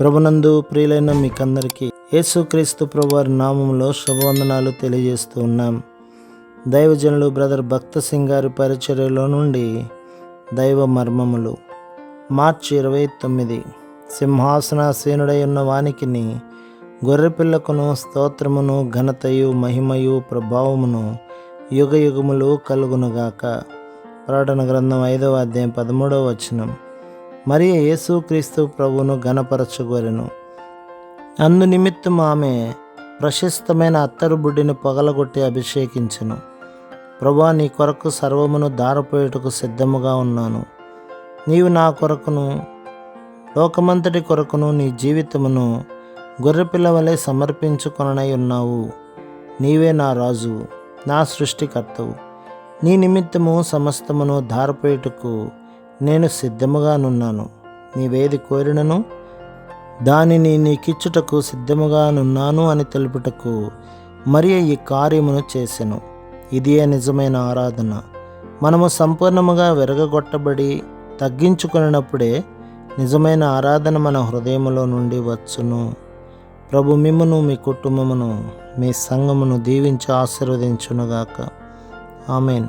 ప్రభునందు ప్రియులైన మీకందరికీ యేసుక్రీస్తు ప్రభువారి నామంలో శుభవందనాలు తెలియజేస్తూ ఉన్నాం. దైవజనులు బ్రదర్ భక్త సింగ్ గారి పరిచర్యలో నుండి దైవ మర్మములు. మార్చి 29. సింహాసనాసీనుడై ఉన్న వానికిని గొర్రెపిల్లకును స్తోత్రమును ఘనతయు మహిమయు ప్రభావమును యుగయుగములు కలుగునుగాక. ప్రకటన గ్రంథం 5వ అధ్యాయం 13వ వచనం. మరియు యేసుక్రీస్తు ప్రభువును ఘనపరచగోరెను. అందు నిమిత్తం ఆమె ప్రశస్తమైన అత్తరు బుడ్డిని పగలగొట్టి అభిషేకించెను. ప్రభువా, నీ కొరకు సర్వమును దారపోయేటకు సిద్ధముగా ఉన్నాను. నీవు నా కొరకును లోకమంతటి కొరకును నీ జీవితమును గొర్రెపిల్ల వలె సమర్పించుకొనై ఉన్నావు. నీవే నా రాజు, నా సృష్టికర్తవు. నీ నిమిత్తము సమస్తమును దారపోయేటకు నేను సిద్ధముగానున్నాను. నీవేది కోరినను దానిని నీకిచ్చుటకు సిద్ధముగానున్నాను అని తెలుపుటకు మరియ ఈ కార్యమును చేసెను. ఇదియే నిజమైన ఆరాధన. మనము సంపూర్ణముగా విరగగొట్టబడి తగ్గించుకున్నప్పుడే నిజమైన ఆరాధన మన హృదయములో నుండి వచ్చును. ప్రభు మిమ్మును, మీ కుటుంబమును, మీ సంఘమును దీవించి ఆశీర్వదించునుగాక. ఆమేన్.